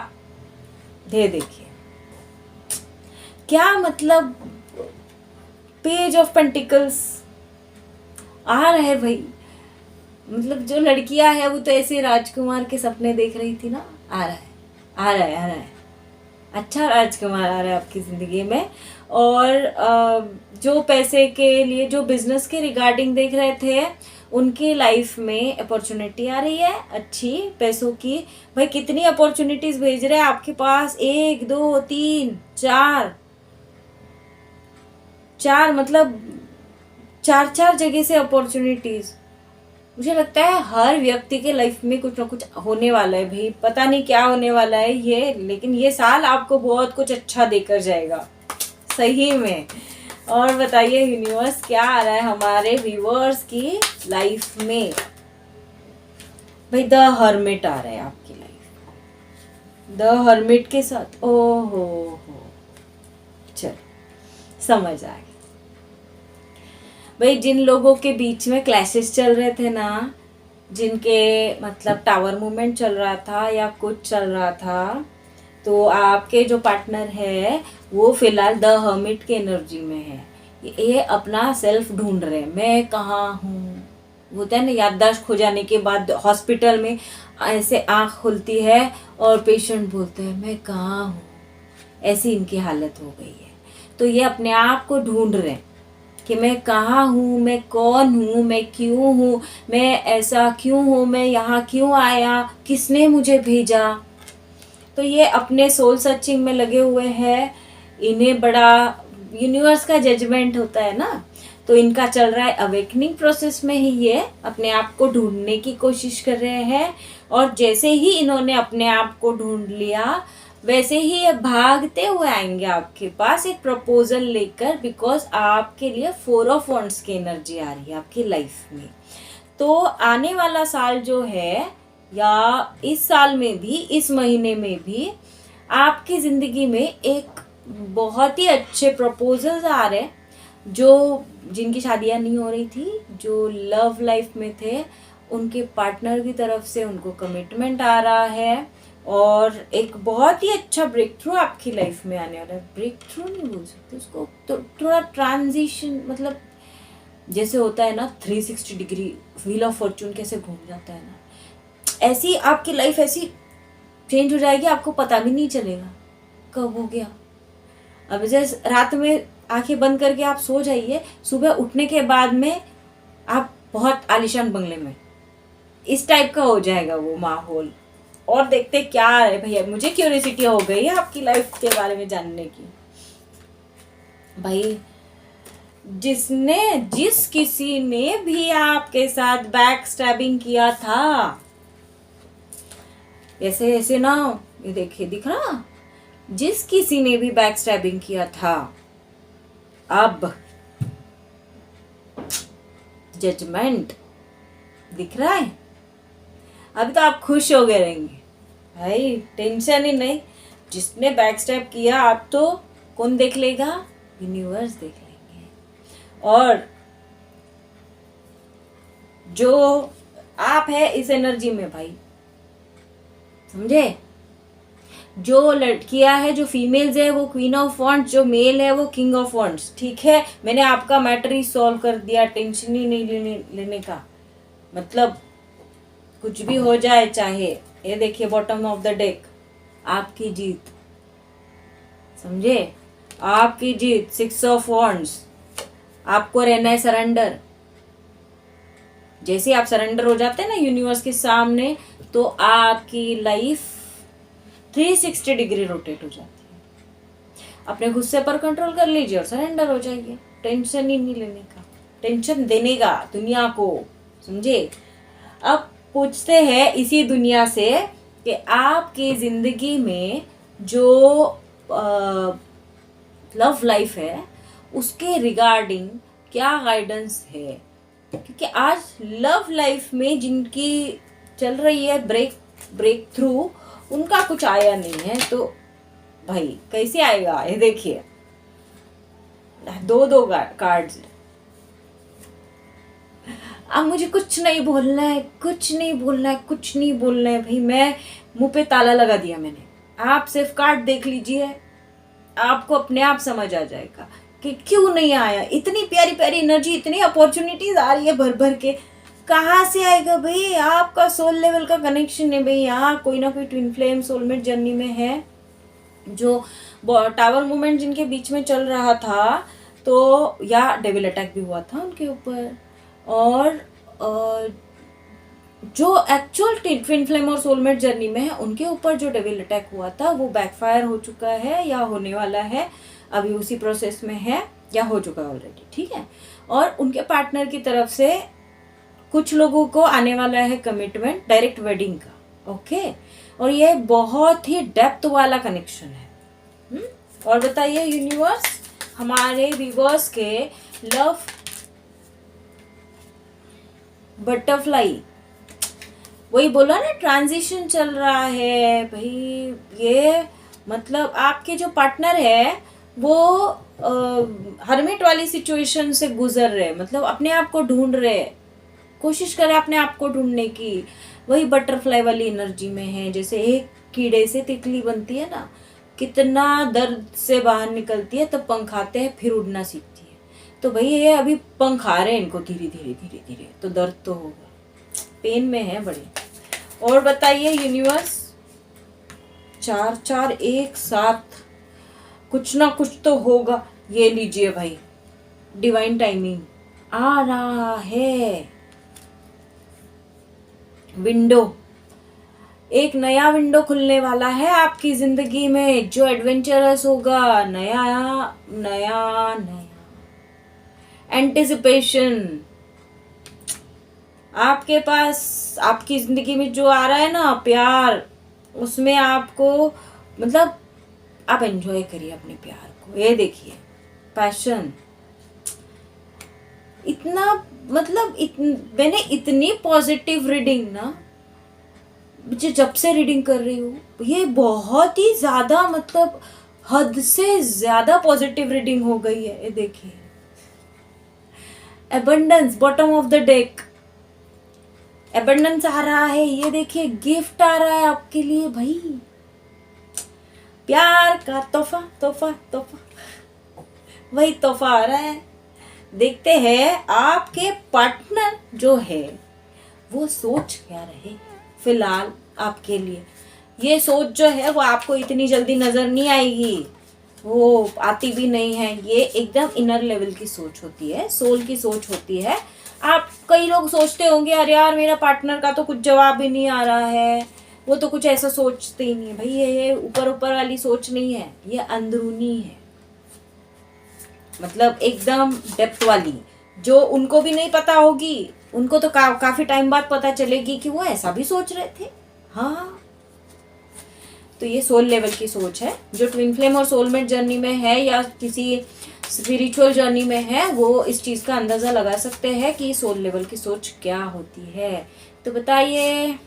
[SPEAKER 1] दे देखिए, क्या मतलब पेज ऑफ पेंटिकल्स आ रहा है भाई। मतलब जो लड़कियां है वो तो ऐसे राजकुमार के सपने देख रही थी ना, आ रहा है अच्छा राजकुमार आ रहा है आपकी ज़िंदगी में। और जो पैसे के लिए, जो बिजनेस के रिगार्डिंग देख रहे थे, उनकी लाइफ में अपॉर्चुनिटी आ रही है अच्छी पैसों की। भाई कितनी अपॉर्चुनिटीज़ भेज रहे हैं आपके पास, 1 2 3 4 मतलब 4 जगह से अपॉर्चुनिटीज़। मुझे लगता है हर व्यक्ति के लाइफ में कुछ ना कुछ होने वाला है भाई, पता नहीं क्या होने वाला है ये, लेकिन ये साल आपको बहुत कुछ अच्छा देकर जाएगा सही में। और बताइए यूनिवर्स क्या आ रहा है हमारे व्यूअर्स की लाइफ में। भाई द हर्मिट आ रहा है आपकी लाइफ, द हर्मिट के साथ। ओहो हो, चलो समझ आ गया। भाई जिन लोगों के बीच में क्लैशेस चल रहे थे ना, जिनके मतलब टावर मूवमेंट चल रहा था या कुछ चल रहा था, तो आपके जो पार्टनर है वो फिलहाल द हर्मिट के एनर्जी में है। ये अपना सेल्फ ढूंढ रहे हैं, मैं कहाँ हूँ। होता है ना, याददाश्त खो जाने के बाद हॉस्पिटल में ऐसे आँख खुलती है और पेशेंट बोलते हैं मैं कहाँ हूँ, ऐसी इनकी हालत हो गई है। तो ये अपने आप को ढूंढ रहे हैं कि मैं कहाँ हूँ, मैं कौन हूँ, मैं क्यों हूँ, मैं ऐसा क्यों हूँ, मैं यहाँ क्यों आया, किसने मुझे भेजा। तो ये अपने सोल सर्चिंग में लगे हुए हैं। इन्हें बड़ा यूनिवर्स का जजमेंट होता है ना, तो इनका चल रहा है अवेकनिंग प्रोसेस में ही ये अपने आप को ढूंढने की कोशिश कर रहे हैं। और जैसे ही इन्होंने अपने आप को ढूंढ लिया, वैसे ही ये भागते हुए आएंगे आपके पास एक प्रपोजल लेकर, बिकॉज आपके लिए 4 ऑफ वॉन्ड्स की एनर्जी आ रही है आपकी लाइफ में। तो आने वाला साल जो है, या इस साल में भी, इस महीने में भी आपकी ज़िंदगी में एक बहुत ही अच्छे प्रपोजल्स आ रहे हैं। जो जिनकी शादियां नहीं हो रही थी, जो लव लाइफ में थे, उनके पार्टनर की तरफ से उनको कमिटमेंट आ रहा है। और एक बहुत ही अच्छा ब्रेक थ्रू आपकी लाइफ में आने वाला है। ब्रेक थ्रू नहीं बोल सकते उसको, तो थोड़ा ट्रांजिशन, मतलब जैसे होता है ना 360 डिग्री व्हील ऑफ फॉर्चून कैसे घूम जाता है ना, ऐसी आपकी लाइफ ऐसी चेंज हो जाएगी, आपको पता भी नहीं चलेगा कब हो गया। अब जैसे रात में आंखें बंद करके आप सो जाइए, सुबह उठने के बाद में आप बहुत आलीशान बंगले में, इस टाइप का हो जाएगा वो माहौल। और देखते क्या है भैया, मुझे क्यूरियोसिटी हो गई है आपकी लाइफ के बारे में जानने की। भाई जिस किसी ने भी आपके साथ बैक स्टैबिंग किया था, ऐसे ऐसे ना, ये देखिए दिख रहा, जिस किसी ने भी बैक स्टैबिंग किया था, अब जजमेंट दिख रहा है। अभी तो आप खुश हो गए रहेंगे भाई, टेंशन ही नहीं। जिसने बैक स्टैब किया, आप तो कौन देख लेगा, यूनिवर्स देख लेंगे। और जो आप है इस एनर्जी में भाई, समझे, जो लड़कियां है, जो फीमेल्स है, वो क्वीन ऑफ वॉन्ड्स, जो मेल है वो किंग ऑफ वॉन्ड्स। ठीक है, मैंने आपका मैटर ही सॉल्व कर दिया, टेंशन ही नहीं लेने का। मतलब कुछ भी हो जाए, चाहे ये देखिए बॉटम ऑफ द डेक, आपकी जीत, समझे, आपकी जीत। 6 ऑफ वॉन्ड्स, आपको रहना है सरेंडर। जैसे आप सरेंडर हो जाते हैं ना यूनिवर्स के सामने, तो आपकी लाइफ 360 डिग्री रोटेट हो जाती है। अपने गुस्से पर कंट्रोल कर लीजिए और सरेंडर हो जाइए। टेंशन ही नहीं लेने का, टेंशन देने का दुनिया को, समझे। अब पूछते हैं इसी दुनिया से कि आपकी जिंदगी में जो लव लाइफ है उसके रिगार्डिंग क्या गाइडेंस है। क्योंकि आज लव लाइफ में जिनकी चल रही है ब्रेक थ्रू, उनका कुछ आया नहीं है। तो भाई कैसे आएगा, ये देखिए 2 कार्ड्स। अब मुझे कुछ नहीं बोलना है, कुछ नहीं बोलना है, कुछ नहीं बोलना है भाई, मैं मुंह पे ताला लगा दिया मैंने। आप सिर्फ कार्ड देख लीजिए, आपको अपने आप समझ आ जाएगा कि क्यों नहीं आया। इतनी प्यारी प्यारी एनर्जी, इतनी अपॉर्चुनिटीज आ रही है भर भर के, कहाँ से आएगा भाई। आपका सोल लेवल का कनेक्शन है भाई, यहाँ कोई ना कोई ट्विन फ्लेम सोलमेट जर्नी में है। जो टावर मूवमेंट जिनके बीच में चल रहा था, तो या डेविल अटैक भी हुआ था उनके ऊपर, और जो एक्चुअल ट्विन फ्लेम और सोलमेट जर्नी में है उनके ऊपर जो डेविल अटैक हुआ था वो बैकफायर हो चुका है या होने वाला है, अभी उसी प्रोसेस में है या हो चुका है ऑलरेडी। ठीक है, और उनके पार्टनर की तरफ से कुछ लोगों को आने वाला है कमिटमेंट, डायरेक्ट वेडिंग का। ओके, और ये बहुत ही डेप्थ वाला कनेक्शन है। और बताइए यूनिवर्स, हमारे व्यूअर्स के लव बटरफ्लाई, वही बोला ना ट्रांजिशन चल रहा है भाई। ये मतलब आपके जो पार्टनर है वो हर्मिट वाली सिचुएशन से गुजर रहे, मतलब अपने आप को ढूंढ रहे, कोशिश करें अपने आप को ढूंढने की। वही बटरफ्लाई वाली एनर्जी में है, जैसे एक कीड़े से तितली बनती है ना, कितना दर्द से बाहर निकलती है, तब पंख आते हैं, फिर उड़ना सीखती है। तो भाई ये अभी पंख आ रहे हैं इनको धीरे धीरे धीरे धीरे, तो दर्द तो होगा, पेन में है बड़े। और बताइए यूनिवर्स, 4 4 एक साथ कुछ ना कुछ तो होगा। ये लीजिए भाई, डिवाइन टाइमिंग आ रहा है। विंडो, एक नया विंडो खुलने वाला है आपकी जिंदगी में, जो एडवेंचरस होगा। नया नया नया एंटिसिपेशन आपके पास, आपकी जिंदगी में जो आ रहा है ना प्यार, उसमें आपको मतलब आप एंजॉय करिए अपने प्यार को। ये देखिए पैशन, इतना मतलब मैंने इतनी पॉजिटिव रीडिंग ना, मुझे जब से रीडिंग कर रही हूँ, ये बहुत ही ज्यादा मतलब हद से ज्यादा पॉजिटिव रीडिंग हो गई है। ये देखिए abundance, bottom of the deck, abundance आ रहा है। ये देखिए गिफ्ट आ रहा है आपके लिए भाई, प्यार का तोहफा तोहफा तोहफा, वही तोहफा आ रहा है। देखते हैं आपके पार्टनर जो है वो सोच क्या रहे फिलहाल आपके लिए। ये सोच जो है वो आपको इतनी जल्दी नजर नहीं आएगी, वो आती भी नहीं है। ये एकदम इनर लेवल की सोच होती है, सोल की सोच होती है। आप कई लोग सोचते होंगे अरे यार मेरा पार्टनर का तो कुछ जवाब ही नहीं आ रहा है, वो तो कुछ ऐसा सोचते ही नहीं है। भाई ये ऊपर ऊपर वाली सोच नहीं है, ये अंदरूनी है, मतलब एकदम डेप्थ वाली, जो उनको भी नहीं पता होगी। उनको तो काफी टाइम बाद पता चलेगी कि वो ऐसा भी सोच रहे थे। हाँ, तो ये सोल लेवल की सोच है। जो ट्विन फ्लेम और सोलमेट जर्नी में है या किसी स्पिरिचुअल जर्नी में है, वो इस चीज का अंदाजा लगा सकते हैं कि सोल लेवल की सोच क्या होती है। तो बताइए,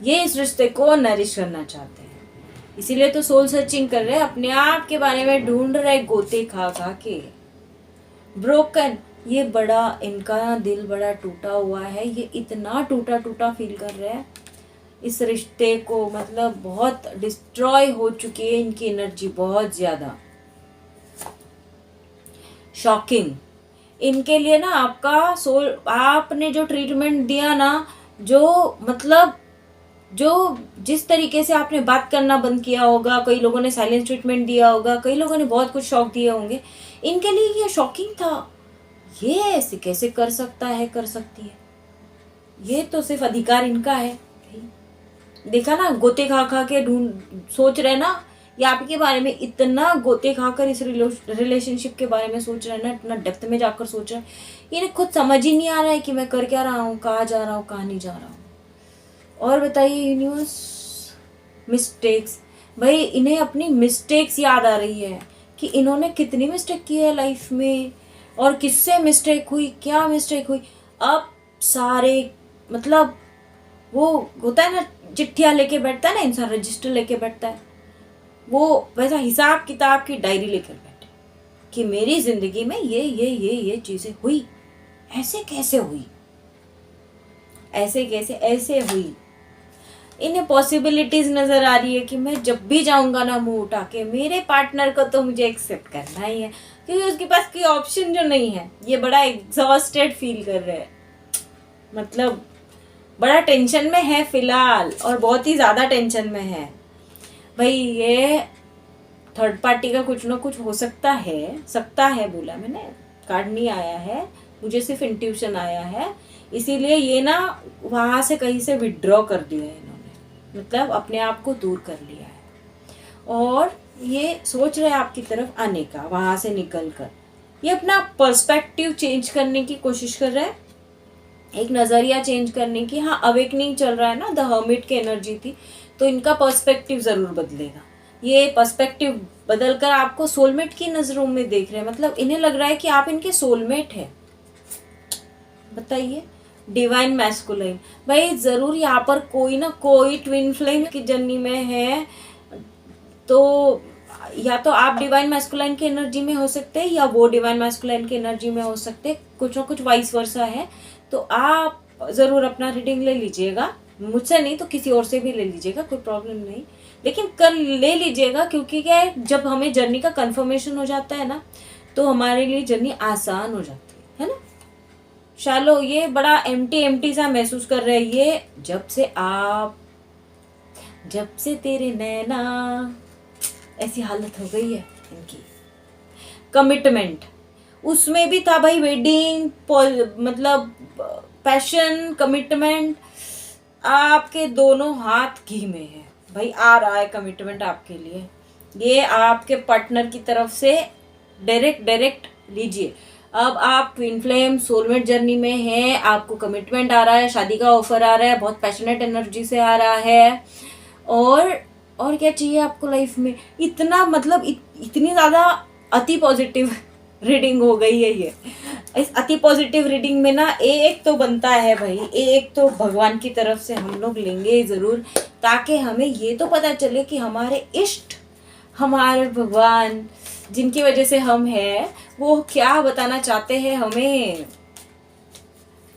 [SPEAKER 1] ये इस रिश्ते को नरिश करना चाहते हैं, इसीलिए तो सोल सर्चिंग कर रहे हैं, अपने आप के बारे में ढूंढ रहे, गोते खा खा के। ब्रोकन, ये बड़ा इनका दिल बड़ा टूटा हुआ है, ये इतना टूटा टूटा फील कर रहे हैं इस रिश्ते को, मतलब बहुत डिस्ट्रॉय हो चुकी है इनकी एनर्जी, बहुत ज्यादा। शॉकिंग, इनके लिए ना आपका सोल, आपने जो ट्रीटमेंट दिया ना, जो मतलब जो जिस तरीके से आपने बात करना बंद किया होगा, कई लोगों ने साइलेंस ट्रीटमेंट दिया होगा, कई लोगों ने बहुत कुछ शॉक दिए होंगे, इनके लिए ये शॉकिंग था। ये ऐसे कैसे कर सकता है, कर सकती है, ये तो सिर्फ अधिकार इनका है। देखा ना, गोते खा खा के ढूंढ सोच रहे ना, ये आपके बारे में इतना गोते खाकर इस रिलेशनशिप के बारे में सोच रहे हैं ना, इतना डेप्थ में जाकर सोच रहे हैं, इन्हें खुद समझ ही नहीं आ रहा है कि मैं कर क्या रहा हूँ, कहाँ जा रहा हूँ, कहाँ नहीं जा रहा हूँ। और बताइए यूनिवर्स, मिस्टेक्स, भाई इन्हें अपनी मिस्टेक्स याद आ रही है कि इन्होंने कितनी मिस्टेक की है लाइफ में, और किससे मिस्टेक हुई, क्या मिस्टेक हुई। अब सारे मतलब वो होता है ना, चिट्ठियाँ लेके बैठता है ना इंसान, रजिस्टर लेके बैठता है, वो वैसा हिसाब किताब की डायरी लेकर बैठे कि मेरी जिंदगी में ये चीजें हुई, ऐसे कैसे हुई, ऐसे कैसे ऐसे हुई। इन्हें पॉसिबिलिटीज नजर आ रही है कि मैं जब भी जाऊंगा ना मुंह उठा के, मेरे पार्टनर को तो मुझे एक्सेप्ट करना ही है, क्योंकि उसके पास कोई ऑप्शन जो नहीं है। ये बड़ा एग्जॉस्टेड फील कर रहे हैं, मतलब बड़ा टेंशन में है फिलहाल, और बहुत ही ज्यादा टेंशन में है भाई। ये थर्ड पार्टी का कुछ ना कुछ हो सकता है बोला मैंने, कार्ड नहीं आया है, मुझे सिर्फ इंट्यूशन आया है। इसीलिए ये ना वहां से कहीं से विड्रॉ कर दिया है इन्होंने, मतलब अपने आप को दूर कर लिया है, और ये सोच रहे हैं आपकी तरफ आने का, वहां से निकल कर। ये अपना पर्सपेक्टिव चेंज करने की कोशिश कर रहे हैं, एक नजरिया चेंज करने की। हाँ, अवेकनिंग चल रहा है ना, द हर्मिट की एनर्जी थी, तो इनका पर्सपेक्टिव जरूर बदलेगा। ये पर्सपेक्टिव बदलकर आपको सोलमेट की नजरों में देख रहे हैं, मतलब इन्हें लग रहा है कि आप इनके सोलमेट है। बताइए, डिवाइन मैस्कुलाइन, भाई जरूर यहाँ पर कोई ना कोई ट्विन फ्लेम की जर्नी में है, तो या तो आप डिवाइन मैस्कुलाइन की एनर्जी में हो सकते हैं या वो डिवाइन मैस्कुलाइन की एनर्जी में हो सकते हैं, कुछ ना कुछ वाइस वर्सा है। तो आप ज़रूर अपना रीडिंग ले लीजिएगा, मुझसे नहीं तो किसी और से भी ले लीजिएगा, कोई प्रॉब्लम नहीं, लेकिन कल ले लीजिएगा, क्योंकि क्या है, जब हमें जर्नी का कंफर्मेशन हो जाता है ना तो हमारे लिए जर्नी आसान हो जाती है ना। शालो ये बड़ा एम्प्टी सा महसूस कर रहे हैं ये, जब से तेरे नैना, ऐसी हालत हो गई है इनकी। कमिटमेंट उसमें भी था भाई, वेडिंग, मतलब पैशन, कमिटमेंट, आपके दोनों हाथ घी में है भाई, आ रहा है कमिटमेंट आपके लिए। ये आपके पार्टनर की तरफ से डायरेक्ट लीजिए। अब आप ट्विन फ्लेम सोलमेट जर्नी में हैं, आपको कमिटमेंट आ रहा है, शादी का ऑफर आ रहा है, बहुत पैशनेट एनर्जी से आ रहा है। और क्या चाहिए आपको लाइफ में, इतना मतलब इतनी ज़्यादा अति पॉजिटिव रीडिंग हो गई है ये। इस अति पॉजिटिव रीडिंग में ना एक तो बनता है भाई, एक तो भगवान की तरफ से हम लोग लेंगे ज़रूर, ताकि हमें ये तो पता चले कि हमारे इष्ट, हमारे भगवान जिनकी वजह से हम हैं, वो क्या बताना चाहते हैं हमें।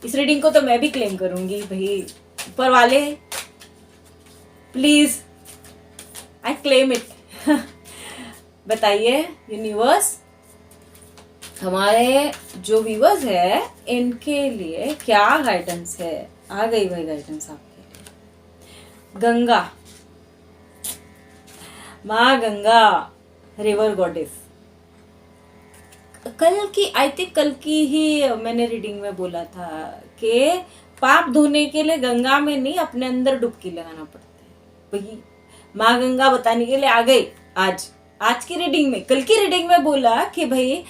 [SPEAKER 1] इस रीडिंग को तो मैं भी क्लेम करूंगी भाई, ऊपर वाले प्लीज आई क्लेम इट। बताइए यूनिवर्स, हमारे जो व्यूअर्स है इनके लिए क्या गाइडेंस है। आ गई भाई गाइडेंस आपके लिए। गंगा, माँ गंगा, रिवर गॉडेस। कल की ही मैंने रीडिंग में बोला था कि पाप धोने के लिए गंगा में नहीं, अपने अंदर डुबकी लगाना पड़ता है भाई। माँ गंगा बताने के लिए आ गई आज की रीडिंग में। कल की रीडिंग में बोला कि भाई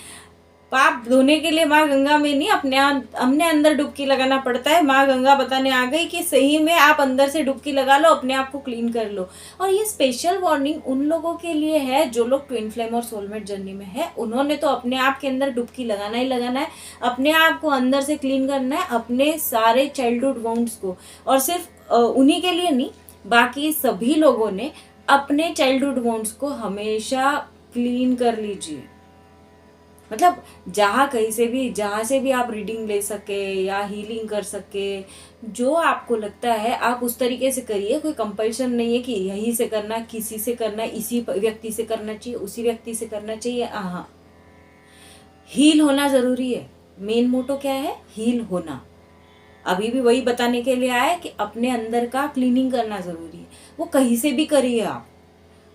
[SPEAKER 1] पाप धोने के लिए माँ गंगा में नहीं, अपने अंदर डुबकी लगाना पड़ता है। माँ गंगा बताने आ गई कि सही में आप अंदर से डुबकी लगा लो, अपने आप को क्लीन कर लो। और ये स्पेशल वार्निंग उन लोगों के लिए है जो लोग ट्विन फ्लेम और सोलमेट जर्नी में है। उन्होंने तो अपने आप के अंदर डुबकी लगाना ही लगाना है, अपने आप को अंदर से क्लीन करना है, अपने सारे चाइल्डहुड वाउंड्स को। और सिर्फ उन्हीं के लिए नहीं, बाकी सभी लोगों ने अपने चाइल्डहुड वाउंड्स को हमेशा क्लीन कर लीजिए। मतलब जहाँ से भी आप रीडिंग ले सके या हीलिंग कर सके, जो आपको लगता है आप उस तरीके से करिए। कोई कंपल्शन नहीं है कि यहीं से करना, किसी से करना, इसी व्यक्ति से करना चाहिए, उसी व्यक्ति से करना चाहिए। हाँ, हील होना ज़रूरी है। मेन मोटो क्या है? हील होना। अभी भी वही बताने के लिए आया कि अपने अंदर का क्लीनिंग करना ज़रूरी है। वो कहीं से भी करिए आप,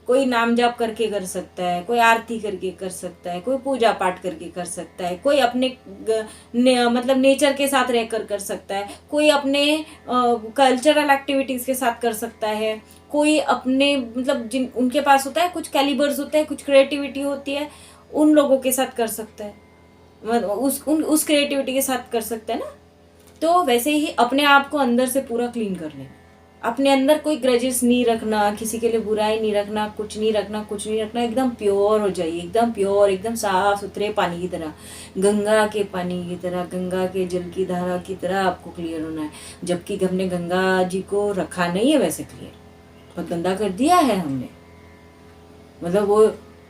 [SPEAKER 1] कोई नाम जाप करके कर सकता है, कोई आरती करके कर सकता है, कोई पूजा पाठ करके कर सकता है, कोई अपने मतलब नेचर के साथ रहकर कर सकता है, कोई अपने कल्चरल एक्टिविटीज़ के साथ कर सकता है, कोई अपने मतलब जिन उनके पास होता है कुछ कैलिबर्स होते हैं, कुछ क्रिएटिविटी होती है, उन लोगों के साथ कर सकता है, उस क्रिएटिविटी के साथ कर सकता है ना। तो वैसे ही अपने आप को अंदर से पूरा क्लीन कर लेना, अपने अंदर कोई ग्रजेस नहीं रखना, किसी के लिए बुराई नहीं रखना, कुछ नहीं रखना, एकदम प्योर हो जाइए, एकदम प्योर, एकदम साफ सुथरे पानी की तरह, गंगा के पानी की तरह, गंगा के जल की धारा की तरह आपको क्लियर होना है। जबकि हमने गंगा जी को रखा नहीं है वैसे क्लियर, बहुत गंदा कर दिया है हमने। मतलब वो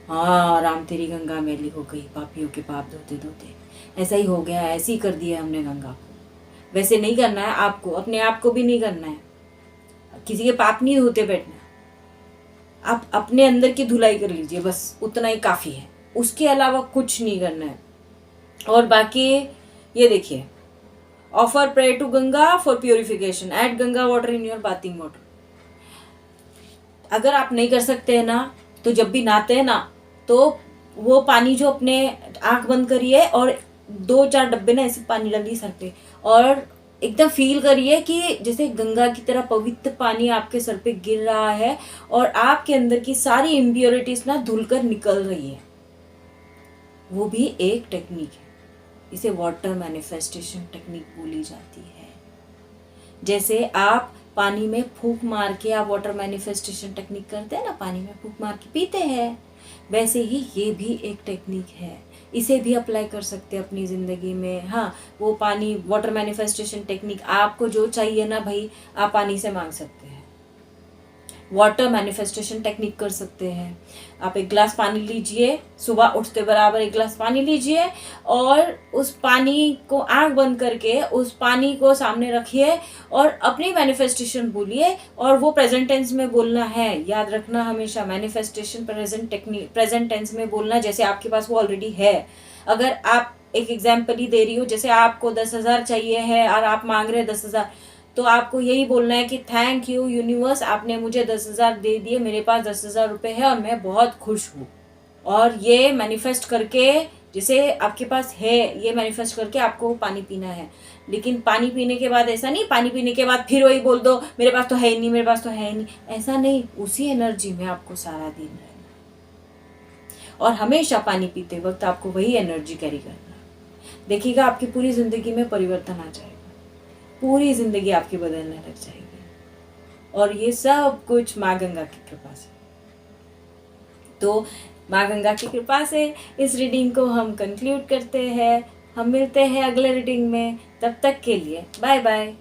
[SPEAKER 1] हाँ, राम तेरी गंगा मैली हो गई, पापियों के पाप धोते धोते, ऐसा ही हो गया, ऐसे ही कर दिया हमने गंगा को। वैसे नहीं करना है आपको, अपने आप को भी नहीं करना है, किसी के पाप नहीं होते बैठना। आप अपने अंदर की धुलाई कर लीजिए, बस उतना ही काफ़ी है, उसके अलावा कुछ नहीं करना है। और बाकी ये देखिए, offer pray to Ganga for purification, add Ganga water in your bathing water. अगर आप नहीं कर सकते हैं ना, तो जब भी नहाते हैं ना, तो वो पानी जो अपने आंख बंद करिए और 2-4 डब्बे ना ऐसे पानी डालिए सर पे, और एकदम फील करिए कि जैसे गंगा की तरह पवित्र पानी आपके सर पे गिर रहा है और आपके अंदर की सारी इम्प्योरिटीज ना धुलकर निकल रही है। वो भी एक टेक्निक है, इसे वाटर मैनिफेस्टेशन टेक्निक बोली जाती है। जैसे आप पानी में फूंक मार के आप वाटर मैनिफेस्टेशन टेक्निक करते हैं ना, पानी में फूंक मार के पीते हैं, वैसे ही ये भी एक टेक्निक है, इसे भी अप्लाई कर सकते हैं अपनी ज़िंदगी में। हाँ, वो पानी वाटर मैनिफेस्टेशन टेक्निक, आपको जो चाहिए ना भाई, आप पानी से मांग सकते हैं। वाटर मैनिफेस्टेशन टेक्निक कर सकते हैं। आप एक गिलास पानी लीजिए, सुबह उठते बराबर एक गिलास पानी लीजिए और उस पानी को आंख बंद करके उस पानी को सामने रखिए और अपनी मैनिफेस्टेशन बोलिए, और वो प्रेजेंट टेंस में बोलना है। याद रखना हमेशा मैनिफेस्टेशन प्रेजेंट टेंस में बोलना, जैसे आपके पास वो ऑलरेडी है। अगर आप एक एग्जाम्पल ही दे रही हो, जैसे आपको 10,000 चाहिए है और आप मांग रहे हैं 10,000, तो आपको यही बोलना है कि थैंक यू यूनिवर्स, आपने मुझे 10,000 दे दिए, मेरे पास 10,000 रुपये है और मैं बहुत खुश हूँ। और ये मैनिफेस्ट करके, जैसे आपके पास है, ये मैनिफेस्ट करके आपको पानी पीना है। लेकिन पानी पीने के बाद ऐसा नहीं, पानी पीने के बाद फिर वही बोल दो मेरे पास तो है ही नहीं, मेरे पास तो है ही नहीं, ऐसा नहीं। उसी एनर्जी में आपको सारा दिन रहना और हमेशा पानी पीते वक्त आपको वही एनर्जी कैरी करना। देखिएगा आपकी पूरी जिंदगी में परिवर्तन आ जाएगा, पूरी जिंदगी आपकी बदलने लग जाएगी। और ये सब कुछ माँ गंगा की कृपा से। तो माँ गंगा की कृपा से इस रीडिंग को हम कंक्लूड करते हैं। हम मिलते हैं अगले रीडिंग में, तब तक के लिए बाय बाय।